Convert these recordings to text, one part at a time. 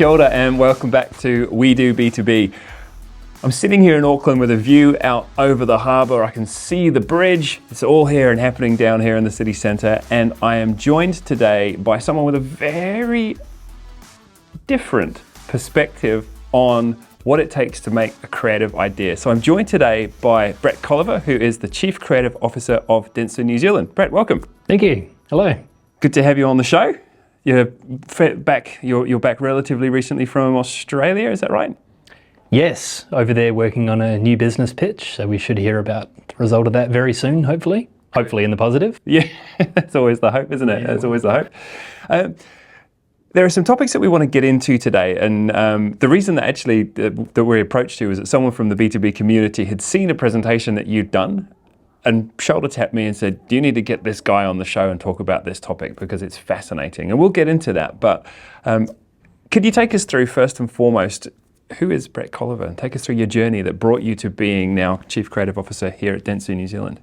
Kia ora and welcome back to We Do B2B. I'm sitting here in Auckland with a view out over the harbour. I can see the bridge. It's all here and happening down here in the city centre, and I am joined today by someone with a very different perspective on what it takes to make a creative idea. So I'm joined today by Brett Colliver, who is the Chief Creative Officer of Dentsu New Zealand. Brett, welcome. Thank you. Hello. Good to have you on the show. You're back relatively recently from Australia, is that right? Yes, over there working on a new business pitch, so we should hear about the result of that very soon, hopefully. Hopefully in the positive. Yeah, that's always the hope, isn't it? That's always the hope. There are some topics that we want to get into today, and the reason that actually that we approached you is that someone from the B2B community had seen a presentation that you'd done and shoulder tapped me and said, do you need to get this guy on the show and talk about this topic because it's fascinating? And we'll get into that, but could you take us through first and foremost, who is Brett Colliver? And take us through your journey that brought you to being now Chief Creative Officer here at Dentsu New Zealand.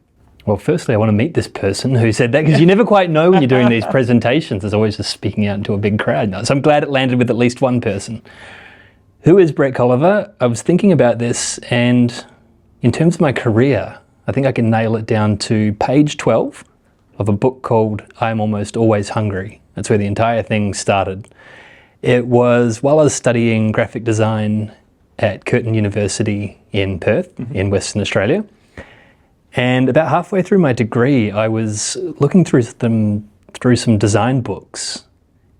Well, firstly, I want to meet this person who said that, because you never quite know when you're doing these presentations. There's always just speaking out into a big crowd. So I'm glad it landed with at least one person. Who is Brett Colliver? I was thinking about this, and in terms of my career, I think I can nail it down to page 12 of a book called I'm Almost Always Hungry. That's where the entire thing started. It was while I was studying graphic design at Curtin University in Perth, in Western Australia. And about halfway through my degree, I was looking through some design books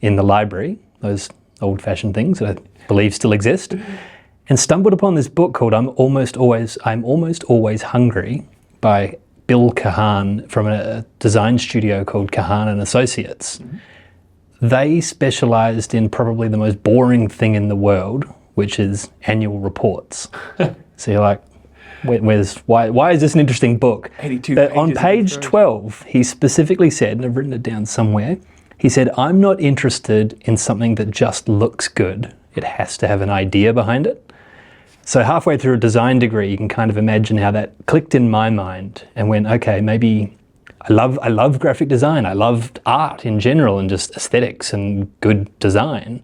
in the library, those old-fashioned things that I believe still exist, and stumbled upon this book called I'm Almost Always Hungry by Bill Kahan from a design studio called Kahan and Associates. They specialized in probably the most boring thing in the world, which is annual reports. So you're like, why is this an interesting book? 82 but pages on page 12, he specifically said, and I've written it down somewhere, he said, I'm not interested in something that just looks good. It has to have an idea behind it. So halfway through a design degree, you can kind of imagine how that clicked in my mind and went, okay, maybe I love graphic design. I loved art in general and just aesthetics and good design.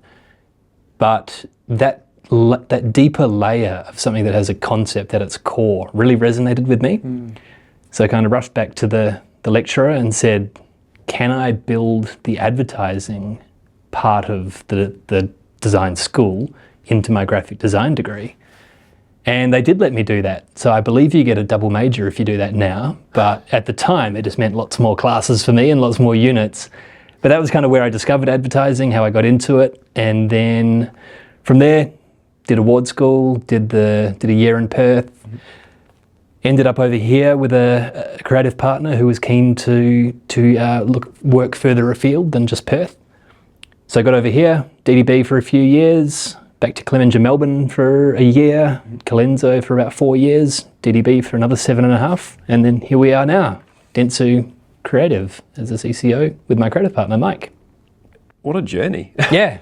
But that deeper layer of something that has a concept at its core really resonated with me. So I kind of rushed back to the lecturer and said, can I build the advertising part of the design school into my graphic design degree? And they did let me do that. So I believe you get a double major if you do that now. But at the time, it just meant lots more classes for me and lots more units. But that was kind of where I discovered advertising, how I got into it. And then from there, did award school, did a year in Perth. Ended up over here with a creative partner who was keen to work further afield than just Perth. So I got over here, DDB for a few years, back to Clemenger, Melbourne for a year, Colenso for about 4 years, DDB for another 7.5, and then here we are now, Dentsu Creative as a CCO with my creative partner, Mike. What a journey. Yeah.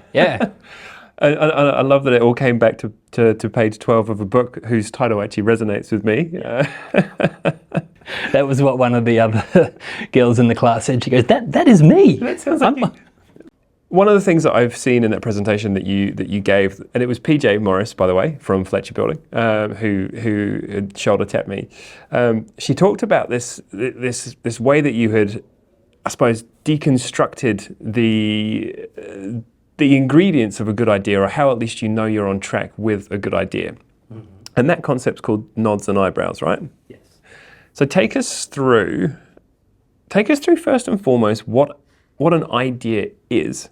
I love that it all came back to page 12 of a book whose title actually resonates with me. That was what one of the other girls in the class said. She goes, that is me. That sounds like one of the things that I've seen in that presentation that you gave, and it was PJ Morris, by the way, from Fletcher Building, who had shoulder tapped me. She talked about this way that you had, I suppose, deconstructed the ingredients of a good idea, or how at least you know you're on track with a good idea. And that concept's called nods and eyebrows, right? Yes. So take us through first and foremost what an idea is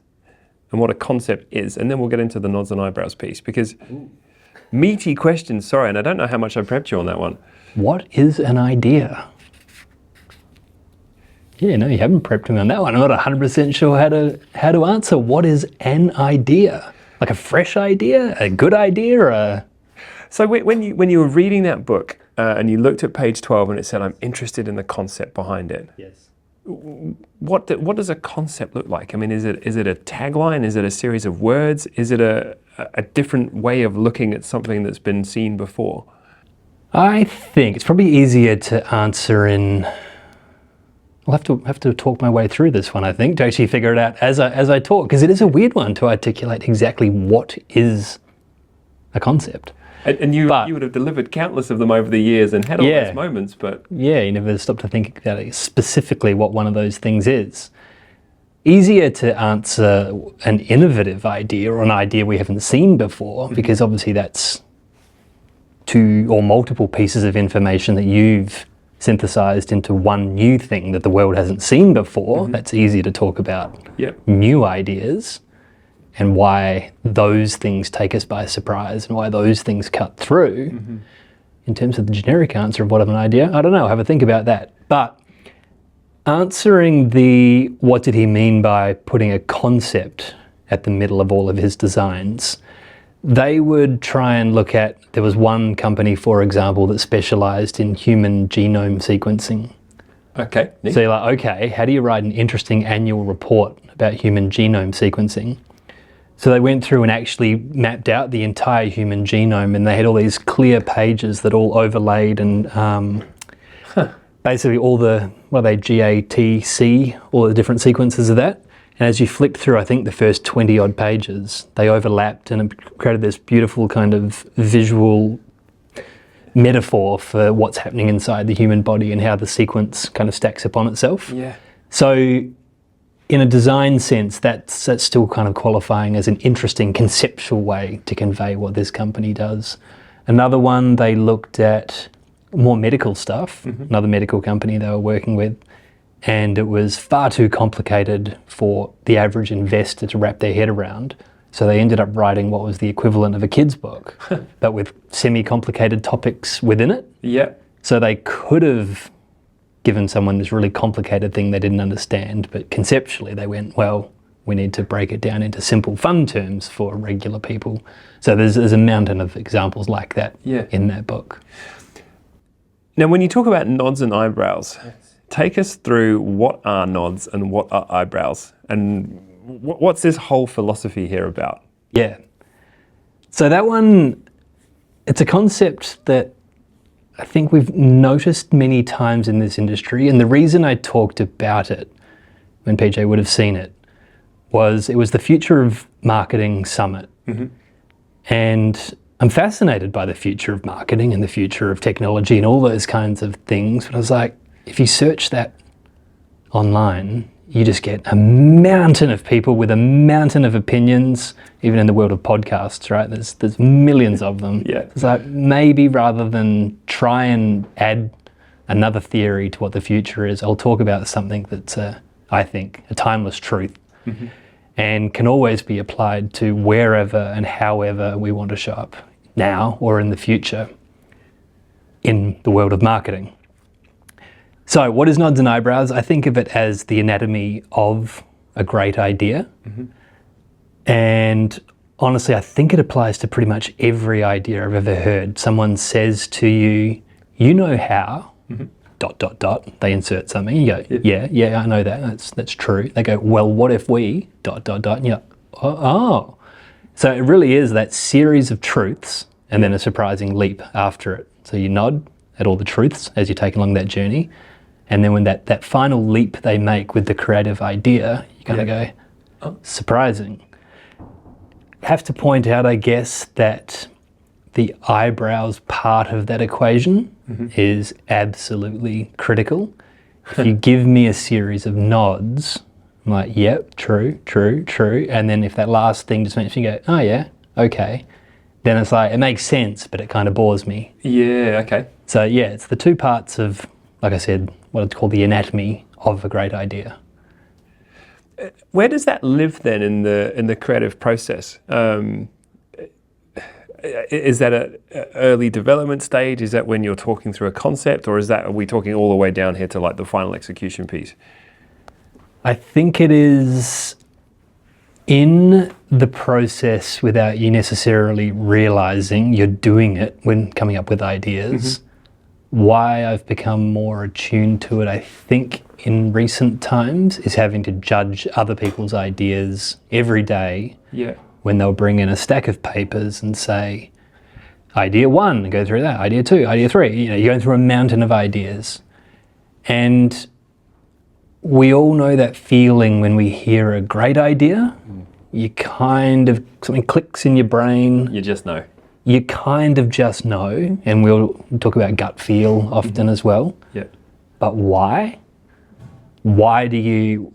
and what a concept is, and then we'll get into the nods and eyebrows piece, because meaty questions, sorry, and I don't know how much I prepped you on that one. What is an idea? Yeah, no, you haven't prepped me on that one. I'm not 100% sure how to answer. What is an idea? Like a fresh idea, a good idea, or a... So when you were reading that book and you looked at page 12 and it said, I'm interested in the concept behind it. Yes. What does a concept look like? I mean, is it a tagline? Is it a series of words? Is it a different way of looking at something that's been seen before? I think it's probably easier to answer in I'll have to talk my way through this one, I think, to actually figure it out as I talk, because it is a weird one to articulate exactly what is a concept. And you would have delivered countless of them over the years and had all those moments, but... Yeah, you never stop to think about specifically what one of those things is. Easier to answer an innovative idea or an idea we haven't seen before, because obviously that's two or multiple pieces of information that you've synthesized into one new thing that the world hasn't seen before. That's easier to talk about new ideas and why those things take us by surprise and why those things cut through. In terms of the generic answer of what of an idea, I don't know, have a think about that. But answering the what did he mean by putting a concept at the middle of all of his designs, they would try and look at, there was one company, for example, that specialized in human genome sequencing. Okay. Neat. So you're like, okay, how do you write an interesting annual report about human genome sequencing? So they went through and actually mapped out the entire human genome, and they had all these clear pages that all overlaid and basically all the, what are they, GATC, all the different sequences of that. And as you flicked through, I think the first 20 odd pages, they overlapped and it created this beautiful kind of visual metaphor for what's happening inside the human body and how the sequence kind of stacks upon itself. Yeah. So in a design sense, that's still kind of qualifying as an interesting conceptual way to convey what this company does. Another one, they looked at more medical stuff, another medical company they were working with, and it was far too complicated for the average investor to wrap their head around. So they ended up writing what was the equivalent of a kid's book, but with semi-complicated topics within it. Yeah. So they could have given someone this really complicated thing they didn't understand, but conceptually they went, well, we need to break it down into simple, fun terms for regular people. So there's a mountain of examples like that in that book. Now, when you talk about nods and eyebrows, take us through what are nods and what are eyebrows, and what's this whole philosophy here about? Yeah. So that one, it's a concept that I think we've noticed many times in this industry, and the reason I talked about it when PJ would have seen it was it was the Future of Marketing Summit. And I'm fascinated by the future of marketing and the future of technology and all those kinds of things, but I was like, if you search that online, you just get a mountain of people with a mountain of opinions, even in the world of podcasts, right? There's millions of them. Yeah. It's like, maybe rather than try and add another theory to what the future is, I'll talk about something that's, I think, a timeless truth and can always be applied to wherever and however we want to show up now or in the future in the world of marketing. So what is nods and eyebrows? I think of it as the anatomy of a great idea. And honestly, I think it applies to pretty much every idea I've ever heard. Someone says to you, you know how, ... They insert something. You go, yeah, I know that. That's true. They go, well, what if we ... And you're like, oh. So it really is that series of truths and then a surprising leap after it. So you nod at all the truths as you take along that journey. And then when that final leap they make with the creative idea, you kind of go, oh, surprising. Have to point out, I guess, that the eyebrows part of that equation is absolutely critical. If you give me a series of nods, I'm like, yep, true. And then if that last thing just makes me go, oh yeah, okay, then it's like, it makes sense, but it kind of bores me. Yeah, okay. So yeah, it's the two parts of, like I said, what I'd call the anatomy of a great idea. Where does that live then in the creative process? Is that an early development stage? Is that when you're talking through a concept, or are we talking all the way down here to like the final execution piece? I think it is in the process without you necessarily realizing you're doing it when coming up with ideas. Why I've become more attuned to it, I think, in recent times is having to judge other people's ideas every day. Yeah. When they'll bring in a stack of papers and say, idea 1, go through that, idea 2, idea 3, you're going through a mountain of ideas. And we all know that feeling when we hear a great idea. You kind of, something clicks in your brain. You just know. You kind of just know, and we'll talk about gut feel often as well. Yeah. But why? Why do you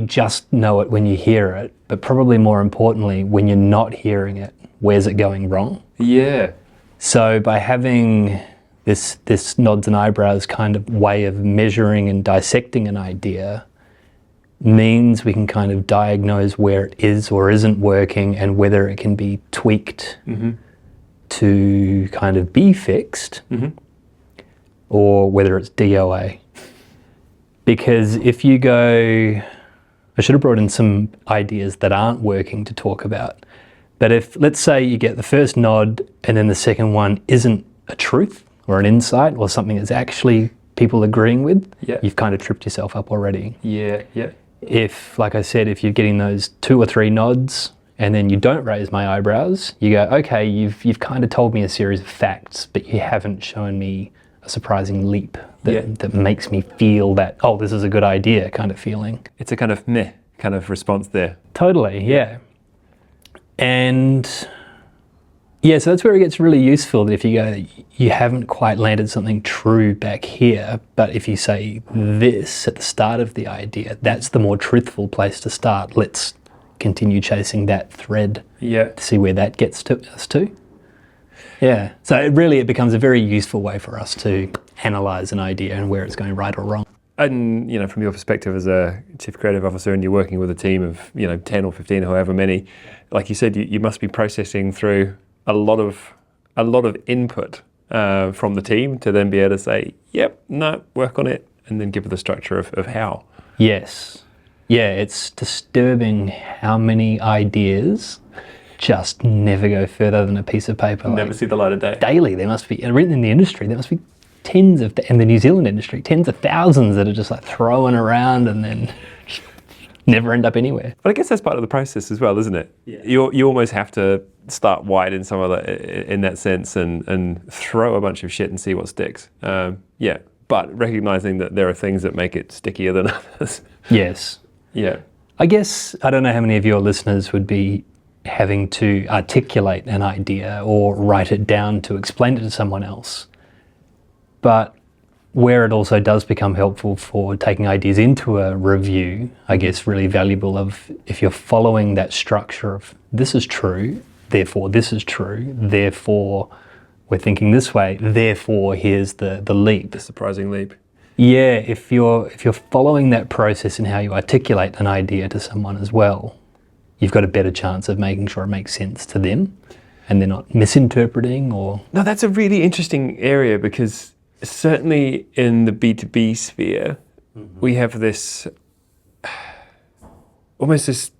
just know it when you hear it? But probably more importantly, when you're not hearing it, where's it going wrong? Yeah. So by having this nods and eyebrows kind of way of measuring and dissecting an idea means we can kind of diagnose where it is or isn't working and whether it can be tweaked to kind of be fixed or whether it's DOA. Because if you go, I should have brought in some ideas that aren't working to talk about. But if, let's say you get the first nod and then the second one isn't a truth or an insight or something that's actually people agreeing with, you've kind of tripped yourself up already. Yeah, yeah. If, like I said, if you're getting those 2 or 3 nods and then you don't raise my eyebrows, you go, okay, you've kind of told me a series of facts, but you haven't shown me a surprising leap that makes me feel that, oh, this is a good idea kind of feeling. It's a kind of meh kind of response there. Totally, yeah. And yeah, so that's where it gets really useful, that if you go, you haven't quite landed something true back here, but if you say this at the start of the idea, that's the more truthful place to start. Let's continue chasing that thread to see where that gets us to. Yeah, so it becomes a very useful way for us to analyse an idea and where it's going right or wrong. And, you know, from your perspective as a chief creative officer and you're working with a team of, 10 or 15, however many, like you said, you must be processing through a lot of input from the team to then be able to say, yep, no, work on it, and then give it the structure of how. Yes. Yeah, it's disturbing how many ideas just never go further than a piece of paper. Never see the light of day. Daily, there must be, written in the industry, there must be in the New Zealand industry, tens of thousands that are just like thrown around and then never end up anywhere. But I guess that's part of the process as well, isn't it? Yeah. You almost have to start wide in some of that, in that sense, and throw a bunch of shit and see what sticks. But recognizing that there are things that make it stickier than others. Yes. Yeah. I guess, I don't know how many of your listeners would be having to articulate an idea or write it down to explain it to someone else. But where it also does become helpful for taking ideas into a review, I guess really valuable of if you're following that structure of this is true, therefore this is true, therefore we're thinking this way, therefore here's the leap. The surprising leap. Yeah, if you're following that process in how you articulate an idea to someone as well, you've got a better chance of making sure it makes sense to them and they're not misinterpreting or... No, that's a really interesting area because certainly in the B2B sphere, we have this, almost this,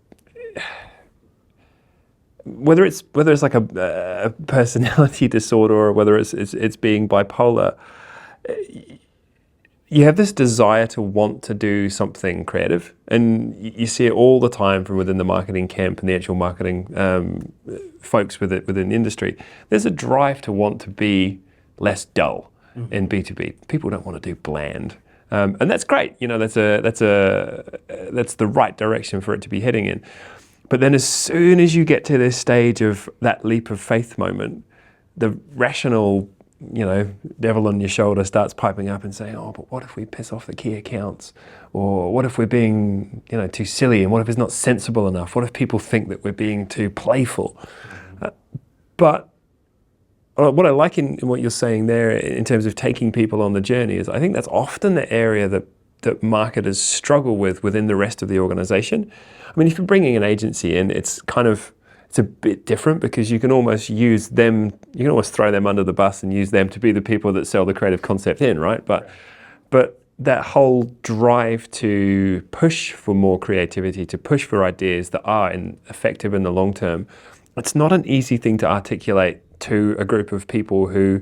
whether it's like a personality disorder or whether it's being bipolar, you have this desire to want to do something creative, and you see it all the time from within the marketing camp and the actual marketing folks within the industry. There's a drive to want to be less dull. In B2B, people don't want to do bland, and that's great. That's the right direction for it to be heading in. But then, as soon as you get to this stage of that leap of faith moment, the rational, devil on your shoulder starts piping up and saying, "Oh, but what if we piss off the key accounts? Or what if we're being, too silly? And what if it's not sensible enough? What if people think that we're being too playful?" But what I like in what you're saying there in terms of taking people on the journey is I think that's often the area that marketers struggle with within the rest of the organization. I mean, if you're bringing an agency in, it's a bit different because you can almost use them, you can almost throw them under the bus and use them to be the people that sell the creative concept in, right? But that whole drive to push for more creativity, to push for ideas that are effective in the long term, it's not an easy thing to articulate to a group of people who,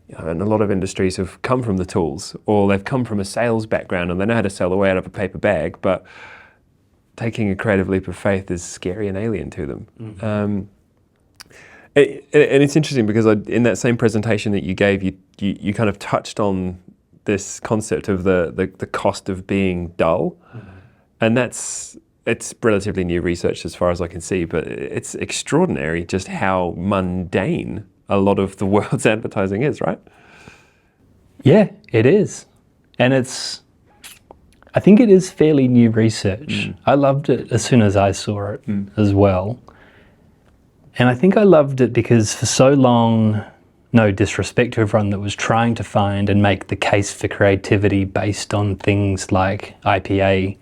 in a lot of industries have come from the tools, or they've come from a sales background and they know how to sell the way out of a paper bag, but taking a creative leap of faith is scary and alien to them. And it's interesting because in that same presentation that you gave, you kind of touched on this concept of the cost of being dull, and it's relatively new research as far as I can see, but it's extraordinary just how mundane a lot of the world's advertising is, right? Yeah, it is. And I think it is fairly new research. I loved it as soon as I saw it as well. And I think I loved it because for so long, no disrespect to everyone that was trying to find and make the case for creativity based on things like IPA.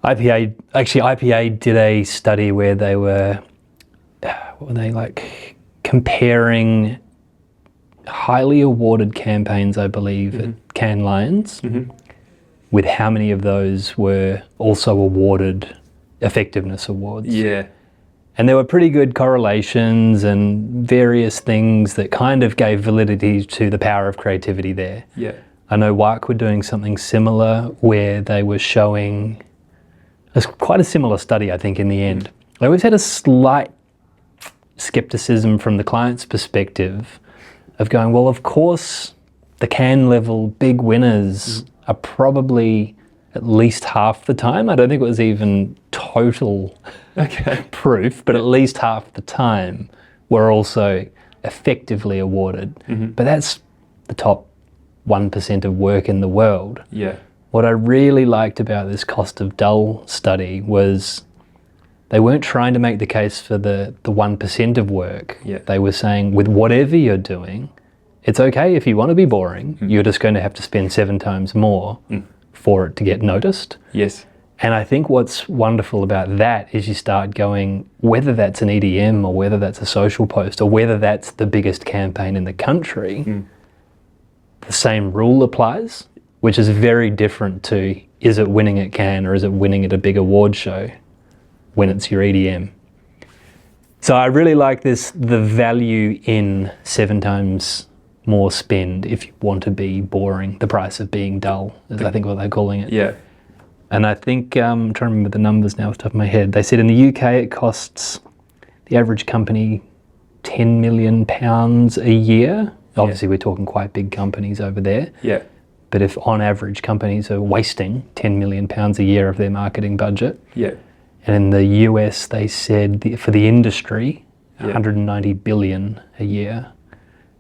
IPA did a study where they were, comparing highly awarded campaigns, I believe, at Cannes Lions, with how many of those were also awarded effectiveness awards. Yeah. And there were pretty good correlations and various things that kind of gave validity to the power of creativity there. Yeah. I know WARC were doing something similar where they were showing quite a similar study, I think, in the end. I always had a slight skepticism from the client's perspective of going, well, of course, the Cannes level big winners are probably at least half the time. I don't think it was even total proof, but at least half the time were also effectively awarded. But that's the top 1% of work in the world. Yeah. What I really liked about this cost of dull study was they weren't trying to make the case for the 1% of work. Yeah. They were saying with whatever you're doing, it's okay if you want to be boring, you're just going to have to spend 7 times more for it to get noticed. Yes. And I think what's wonderful about that is you start going, whether that's an EDM or whether that's a social post or whether that's the biggest campaign in the country, the same rule applies, which is very different to, is it winning at Cannes or is it winning at a big award show when it's your EDM? So I really like this, the value in 7 times more spend if you want to be boring, the price of being dull, is I think what they're calling it. Yeah. And I think, I'm trying to remember the numbers now off the top of my head. They said in the UK it costs the average company £10 million a year. Obviously we're talking quite big companies over there. Yeah. But if on average companies are wasting £10 million a year of their marketing budget. Yeah. And in the US they said for the industry, 190 billion a year.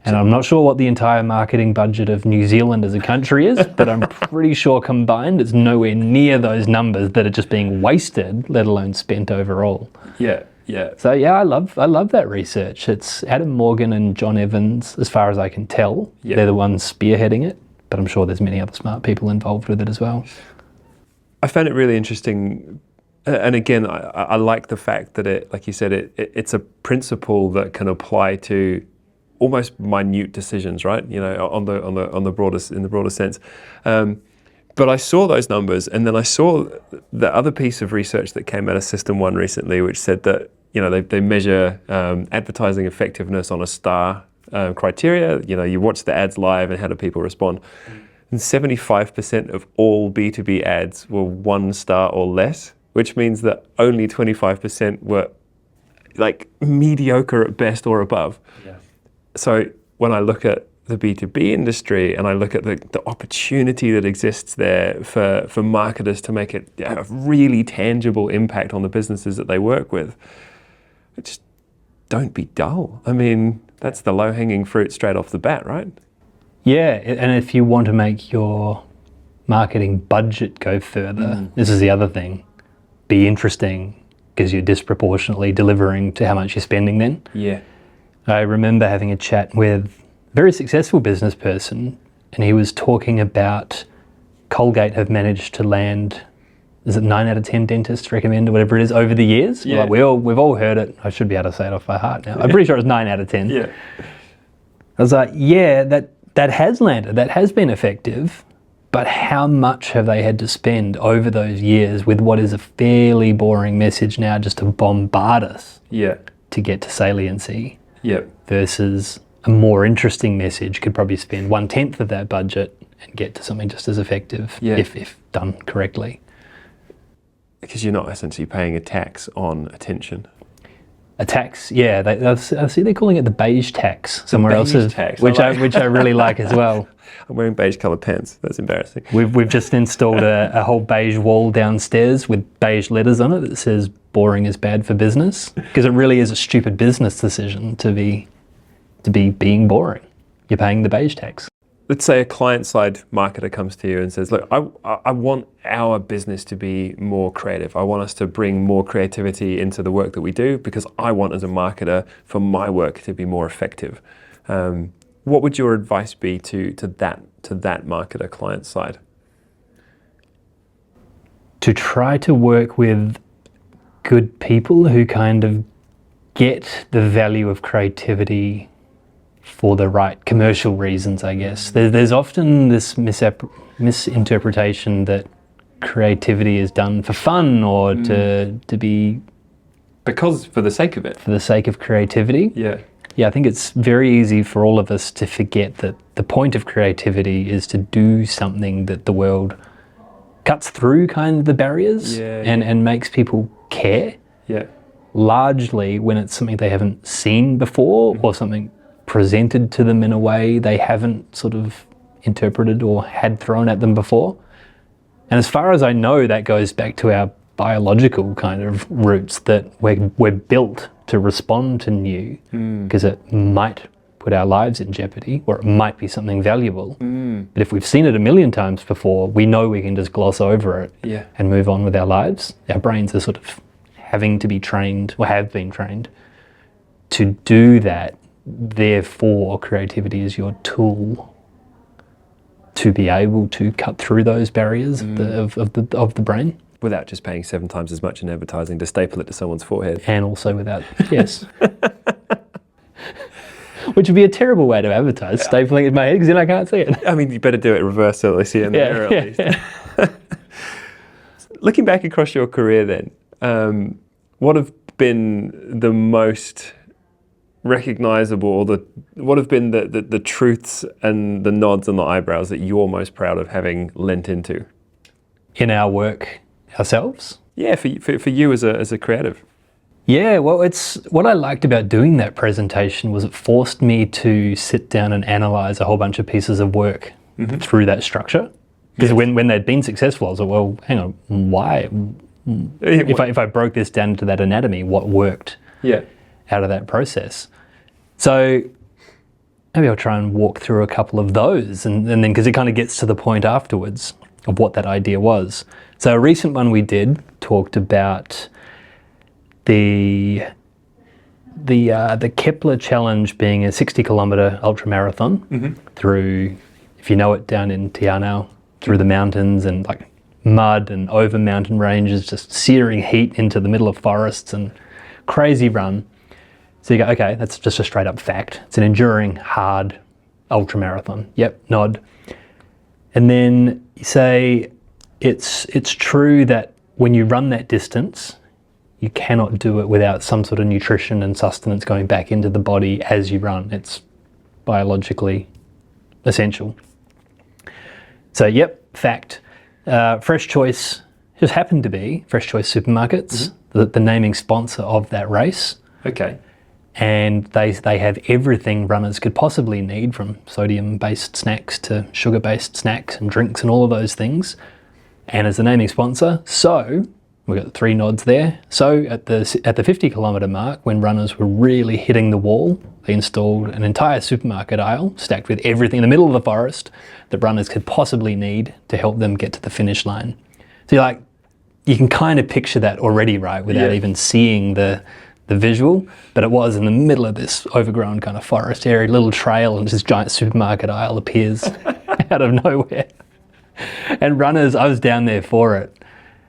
And I'm not sure what the entire marketing budget of New Zealand as a country is, but I'm pretty sure combined it's nowhere near those numbers that are just being wasted, let alone spent overall. Yeah, yeah. So yeah, I love that research. It's Adam Morgan and John Evans, as far as I can tell. Yeah. They're the ones spearheading it, but I'm sure there's many other smart people involved with it as well. I found it really interesting. And again, I like the fact that it, like you said, it's a principle that can apply to almost minute decisions, right? You know, on the broadest, in the broader sense. But I saw those numbers, and then I saw the other piece of research that came out of System 1 recently, which said that, you know, they measure advertising effectiveness on a star criteria. You know, you watch the ads live and how do people respond. And 75% of all B2B ads were 1 star or less, which means that only 25% were like mediocre at best or above. Yeah. So when I look at the B2B industry and I look at the opportunity that exists there for marketers to make it a really tangible impact on the businesses that they work with, just don't be dull. I mean, that's the low-hanging fruit straight off the bat, right? Yeah, and if you want to make your marketing budget go further, this is the other thing, be interesting because you're disproportionately delivering to how much you're spending then. Yeah. I remember having a chat with a very successful business person, and he was talking about Colgate have managed to land, is it 9 out of 10 dentists recommend or whatever it is over the years? Yeah. Like we've all heard it. I should be able to say it off by heart now. I'm pretty sure it's 9 out of 10. Yeah. I was like, yeah, that has landed, that has been effective, but how much have they had to spend over those years with what is a fairly boring message now just to bombard us to get to saliency? Yep. Versus a more interesting message could probably spend 1/10 of that budget and get to something just as effective if done correctly. Because you're not essentially paying a tax on attention. A tax, yeah. I see they're calling it the beige tax somewhere else, which I really like as well. I'm wearing beige coloured pants. That's embarrassing. We've just installed a whole beige wall downstairs with beige letters on it that says "boring is bad for business," because it really is a stupid business decision to be being boring. You're paying the beige tax. Let's say a client-side marketer comes to you and says, look, I want our business to be more creative. I want us to bring more creativity into the work that we do because I want, as a marketer, for my work to be more effective. What would your advice be to that marketer client side? To try to work with good people who kind of get the value of creativity for the right commercial reasons, I guess. There's often this misinterpretation that creativity is done for fun or to be... Because for the sake of it. For the sake of creativity. Yeah. Yeah, I think it's very easy for all of us to forget that the point of creativity is to do something that the world cuts through kind of the barriers and makes people care. Yeah. Largely when it's something they haven't seen before or something presented to them in a way they haven't sort of interpreted or had thrown at them before. And as far as I know, that goes back to our biological kind of roots, that we're built to respond to new because it might put our lives in jeopardy or it might be something valuable. But if we've seen it a million times before, we know we can just gloss over it and move on with our lives. Our brains are sort of having to be trained or have been trained to do that. Therefore, creativity is your tool to be able to cut through those barriers of the brain. Without just paying 7 times as much in advertising to staple it to someone's forehead. And also without, yes. Which would be a terrible way to advertise, stapling it in my head because then I can't see it. I mean, you better do it reverse so they see it in the mirror at least. Looking back across your career then, what have been the most recognizable, or what have been the truths and the nods and the eyebrows that you're most proud of having lent into? In our work ourselves? Yeah, for you as a creative. Yeah, well, it's what I liked about doing that presentation was it forced me to sit down and analyze a whole bunch of pieces of work through that structure. Because when they'd been successful, I was like, well, hang on, why? If I broke this down to that anatomy, what worked out of that process? So maybe I'll try and walk through a couple of those and then because it kind of gets to the point afterwards of what that idea was. So a recent one we did talked about the Kepler Challenge being a 60-kilometre ultramarathon through, if you know it, down in Te Anau, through the mountains and like mud and over mountain ranges, just searing heat into the middle of forests and crazy run. So you go, okay, that's just a straight up fact. It's an enduring, hard ultramarathon. Yep, nod. And then you say it's true that when you run that distance, you cannot do it without some sort of nutrition and sustenance going back into the body as you run. It's biologically essential. So yep, fact. Fresh Choice just happened to be Fresh Choice Supermarkets, the naming sponsor of that race. Okay. And they have everything runners could possibly need, from sodium-based snacks to sugar-based snacks and drinks and all of those things. And as the naming sponsor, so we've got 3 nods there. So at the 50-kilometre mark, when runners were really hitting the wall, they installed an entire supermarket aisle stacked with everything in the middle of the forest that runners could possibly need to help them get to the finish line. So you can kind of picture that already, right, without even seeing the visual, but it was in the middle of this overgrown kind of forest area, little trail, and this giant supermarket aisle appears out of nowhere. And runners, I was down there for it.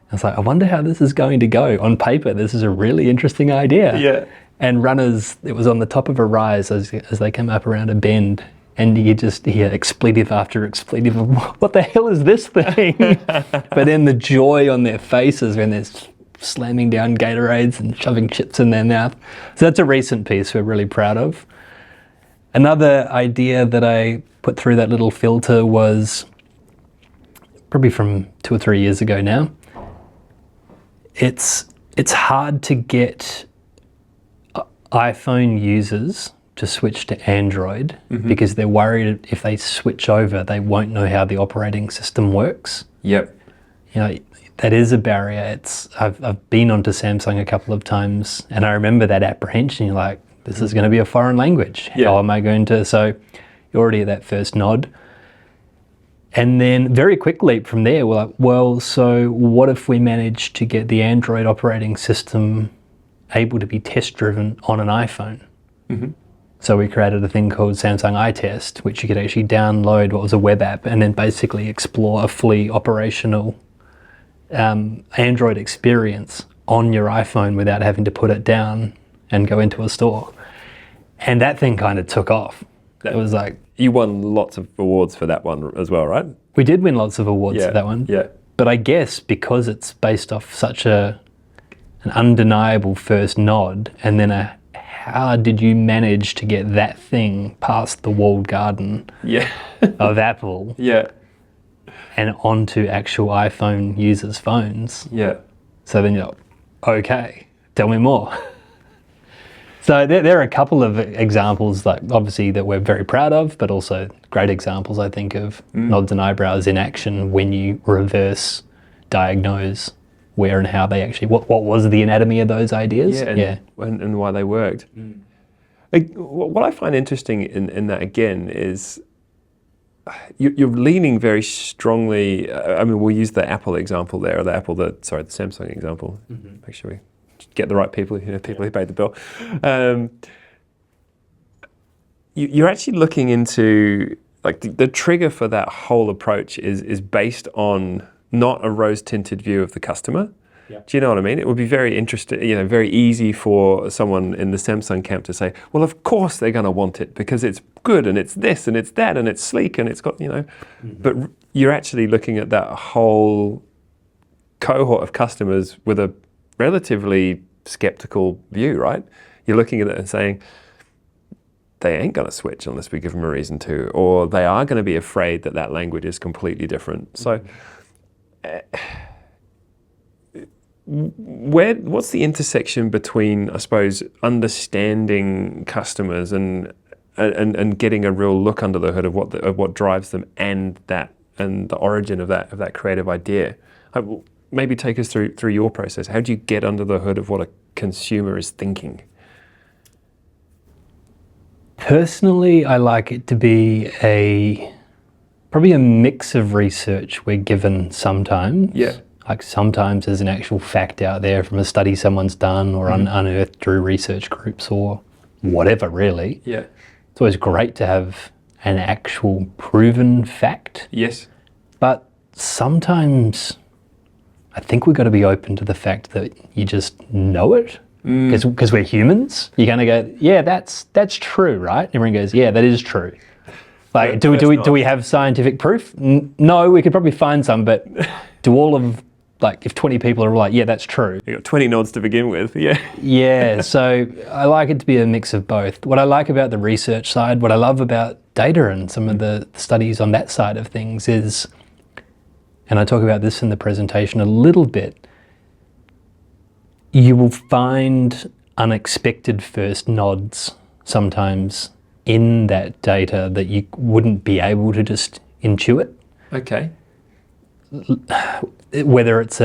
I was like, I wonder how this is going to go. On paper, this is a really interesting idea. Yeah. And runners, it was on the top of a rise as they came up around a bend, and you just hear expletive after expletive of, what the hell is this thing? But then the joy on their faces when they're slamming down Gatorades and shoving chips in their mouth. So that's a recent piece we're really proud of. Another idea that I put through that little filter was probably from 2 or 3 years ago now. It's hard to get iPhone users to switch to Android because they're worried if they switch over, they won't know how the operating system works. Yep. You know, that is a barrier. I've been onto Samsung a couple of times, and I remember that apprehension. You're like, this is going to be a foreign language. Yeah. How am I going to? So you're already at that first nod. And then very quick leap from there, we're like, well, so what if we manage to get the Android operating system able to be test driven on an iPhone? So we created a thing called Samsung iTest, which you could actually download what was a web app and then basically explore a fully operational Android experience on your iPhone without having to put it down and go into a store. And that thing kind of took off. It was like... You won lots of awards for that one as well, right? We did win lots of awards for that one. Yeah. But I guess because it's based off such an undeniable first nod, and then how did you manage to get that thing past the walled garden of Apple and onto actual iPhone users' phones? Yeah. So then you're like, okay, tell me more. So there are a couple of examples, like obviously that we're very proud of, but also great examples, I think, of nods and eyebrows in action when you reverse diagnose where and how they actually, what was the anatomy of those ideas? And why they worked. Like, what I find interesting in that, again, is you're leaning very strongly, I mean, we'll use the Apple example there, or the Samsung example. Make sure we get the right people, people who paid the bill. You're actually looking into, like, the trigger for that whole approach is based on not a rose-tinted view of the customer. Do you know what I mean? It would be very interesting, very easy for someone in the Samsung camp to say, well, of course they're going to want it because it's good and it's this and it's that and it's sleek and it's got, But you're actually looking at that whole cohort of customers with a relatively skeptical view, right? You're looking at it and saying, they ain't going to switch unless we give them a reason to, or they are going to be afraid that language is completely different. So what's the intersection between, I suppose, understanding customers and getting a real look under the hood of what drives them and the origin of that creative idea? Maybe take us through your process. How do you get under the hood of what a consumer is thinking? Personally, I like it to be probably a mix of research we're given sometimes. Yeah. Like sometimes there's an actual fact out there from a study someone's done or unearthed through research groups or whatever, really. Yeah. It's always great to have an actual proven fact. Yes. But sometimes I think we've got to be open to the fact that you just know it. Because we're humans. You're going to go, yeah, that's true, right? Everyone goes, yeah, that is true. Like, do we have scientific proof? No, we could probably find some, but do all of, like, if 20 people are like, yeah, that's true. You got 20 nods to begin with, yeah. Yeah, so I like it to be a mix of both. What I like about the research side, what I love about data and some of the studies on that side of things is, and I talk about this in the presentation a little bit, you will find unexpected first nods sometimes in that data that you wouldn't be able to just intuit. Okay. Whether it's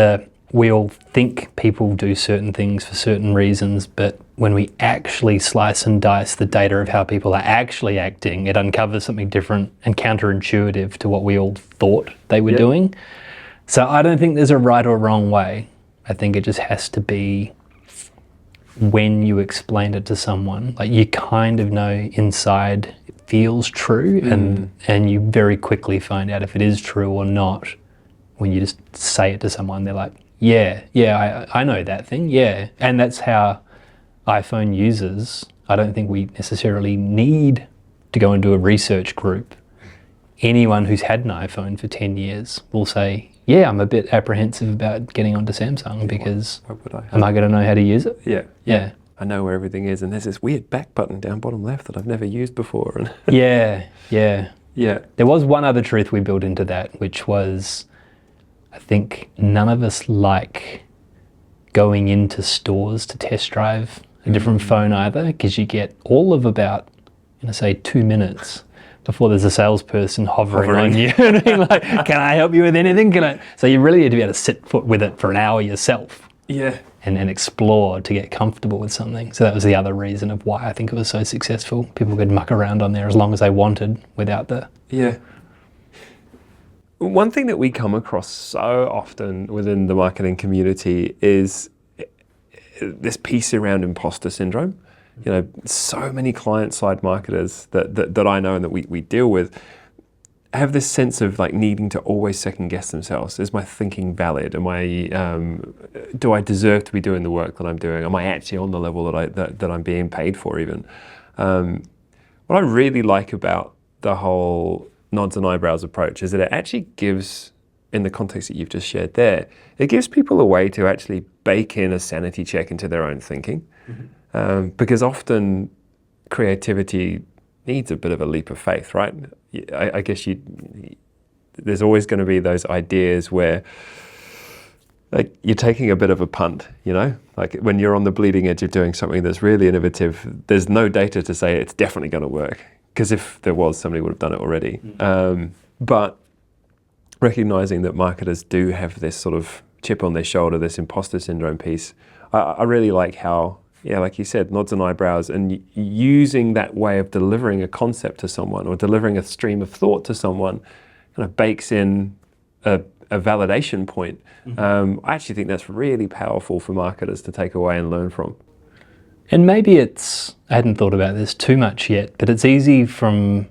we all think people do certain things for certain reasons, but when we actually slice and dice the data of how people are actually acting, it uncovers something different and counterintuitive to what we all thought they were doing. So I don't think there's a right or wrong way. I think it just has to be when you explain it to someone, like you kind of know inside it feels true and you very quickly find out if it is true or not when you just say it to someone. They're like, yeah, I know that thing, yeah. And that's how iPhone users, I don't think we necessarily need to go into a research group. Anyone who's had an iPhone for 10 years will say, yeah, I'm a bit apprehensive about getting onto Samsung because am I going to know how to use it? Yeah. I know where everything is, and there's this weird back button down bottom left that I've never used before. Yeah. There was one other truth we built into that, which was, I think none of us like going into stores to test drive a different phone either, because you get all of about, say 2 minutes before there's a salesperson hovering on you and being like, can I help you with anything? So you really need to be able to sit with it for an hour yourself. Yeah. And explore to get comfortable with something. So that was the other reason of why I think it was so successful. People could muck around on there as long as they wanted without the... Yeah. One thing that we come across so often within the marketing community is this piece around imposter syndrome. So many client-side marketers that I know and that we deal with have this sense of like needing to always second guess themselves. Is my thinking valid? Do I deserve to be doing the work that I'm doing? Am I actually on the level that I'm being paid for even? What I really like about the whole nods and eyebrows approach is that it actually gives, in the context that you've just shared there, it gives people a way to actually bake in a sanity check into their own thinking. Because often creativity needs a bit of a leap of faith, right? I guess there's always going to be those ideas where like you're taking a bit of a punt, like when you're on the bleeding edge of doing something that's really innovative, there's no data to say it's definitely going to work, because if there was, somebody would have done it already. But recognizing that marketers do have this sort of chip on their shoulder, this imposter syndrome piece, I really like how, like you said, nods and eyebrows, and using that way of delivering a concept to someone or delivering a stream of thought to someone kind of bakes in a validation point. I actually think that's really powerful for marketers to take away and learn from. And maybe I hadn't thought about this too much yet, but it's easy from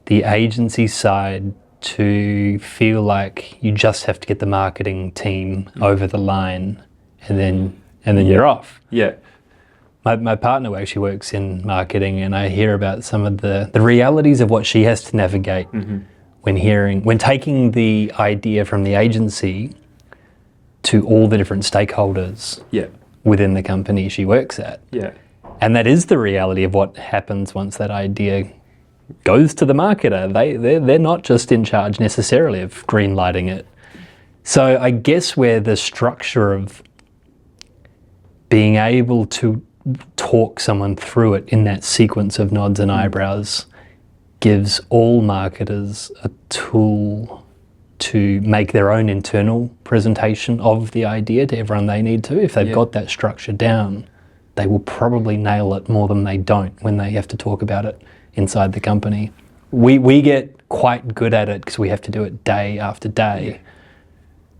the agency side to feel like you just have to get the marketing team over the line and then you're off. Yeah. My partner actually works in marketing, and I hear about some of the realities of what she has to navigate when taking the idea from the agency to all the different stakeholders within the company she works at. Yeah. And that is the reality of what happens once that idea goes to the marketer. They're not just in charge necessarily of green lighting it. So I guess where the structure of being able to talk someone through it in that sequence of nods and eyebrows gives all marketers a tool to make their own internal presentation of the idea to everyone they need to. If they've got that structure down, they will probably nail it more than they don't when they have to talk about it inside the company. We get quite good at it because we have to do it day after day,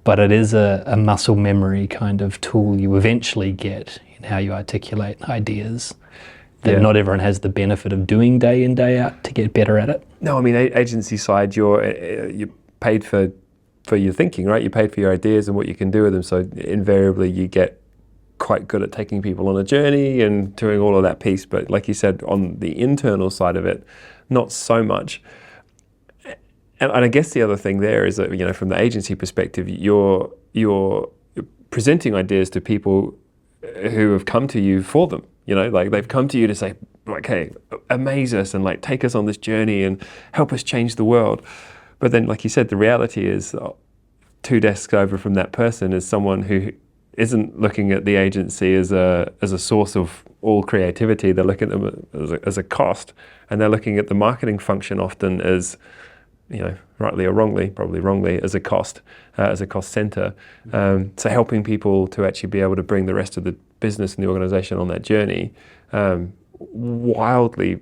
but it is a muscle memory kind of tool you eventually get in how you articulate ideas that not everyone has the benefit of doing day in, day out to get better at it. No, I mean, agency side, you're paid for your thinking, right? You're paid for your ideas and what you can do with them. So invariably you get quite good at taking people on a journey and doing all of that piece. But like you said, on the internal side of it, not so much. And I guess the other thing there is that, from the agency perspective, you're presenting ideas to people who have come to you for them. Like they've come to you to say, okay, amaze us and like take us on this journey and help us change the world. But then, like you said, the reality is 2 desks over from that person is someone who isn't looking at the agency as a source of all creativity. They're looking at them as a cost, and they're looking at the marketing function often as, rightly or wrongly, probably wrongly, as a cost center. So helping people to actually be able to bring the rest of the business and the organization on that journey, wildly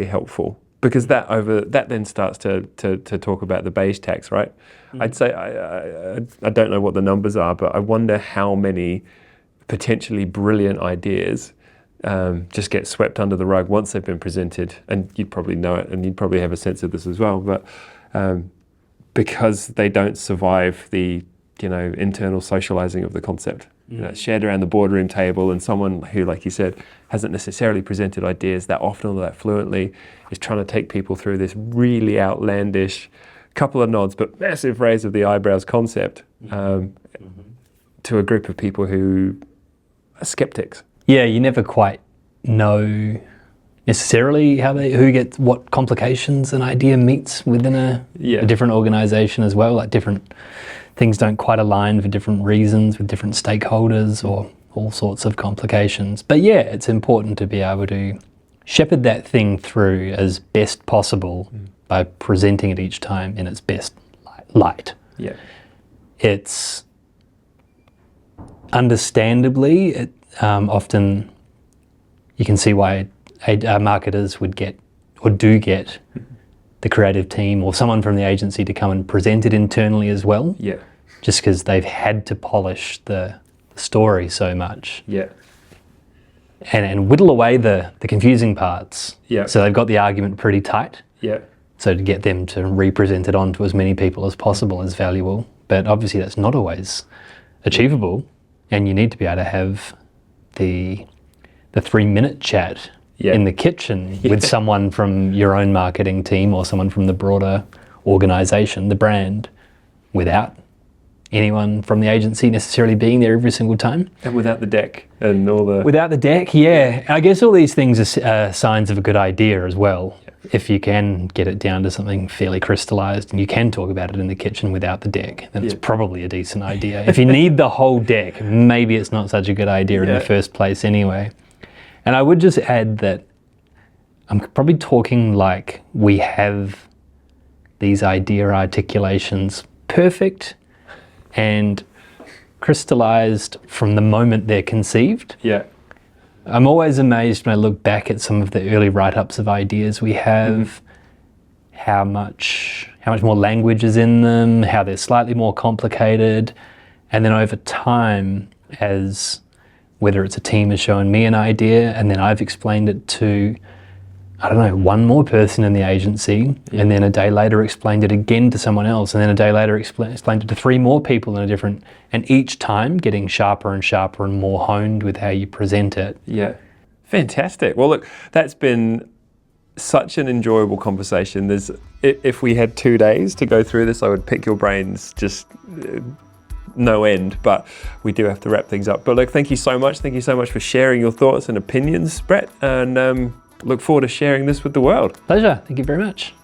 helpful. Because that then starts to talk about the beige tax, right? I'd say, I don't know what the numbers are, but I wonder how many potentially brilliant ideas just get swept under the rug once they've been presented. And you'd probably know it, and you'd probably have a sense of this as well. But because they don't survive the internal socializing of the concept. It's shared around the boardroom table, and someone who, like you said, hasn't necessarily presented ideas that often or that fluently is trying to take people through this really outlandish couple of nods but massive raise of the eyebrows concept to a group of people who are skeptics. Yeah, you never quite know necessarily who gets what complications an idea meets within a different organization as well. Like different things don't quite align for different reasons with different stakeholders or all sorts of complications. But yeah, it's important to be able to shepherd that thing through as best possible by presenting it each time in its best light. Yeah. It's understandably, often you can see why marketers would get or do get the creative team or someone from the agency to come and present it internally as well. Yeah. Just because they've had to polish the story so much. Yeah. And whittle away the confusing parts. Yeah. So they've got the argument pretty tight. Yeah. So to get them to represent it onto as many people as possible is valuable. But obviously that's not always achievable. And you need to be able to have the 3-minute chat in the kitchen with someone from your own marketing team or someone from the broader organization, the brand, without anyone from the agency necessarily being there every single time. And without the deck and all the... Without the deck, yeah. I guess all these things are signs of a good idea as well. Yeah. If you can get it down to something fairly crystallized and you can talk about it in the kitchen without the deck, then it's probably a decent idea. If you need the whole deck, maybe it's not such a good idea in the first place anyway. And I would just add that I'm probably talking like we have these idea articulations perfect and crystallized from the moment they're conceived. Yeah. I'm always amazed when I look back at some of the early write-ups of ideas we have, how much more language is in them, how they're slightly more complicated, and then over time, as whether it's a team has shown me an idea and then I've explained it to, I don't know, one more person in the agency, and then a day later explained it again to someone else, and then a day later explained it to 3 more people in a different, and each time getting sharper and sharper and more honed with how you present it. Yeah. Fantastic. Well, look, that's been such an enjoyable conversation. If we had 2 days to go through this, I would pick your brains just no end, but we do have to wrap things up. But look, thank you so much. Thank you so much for sharing your thoughts and opinions, Brett, and look forward to sharing this with the world. Pleasure. Thank you very much.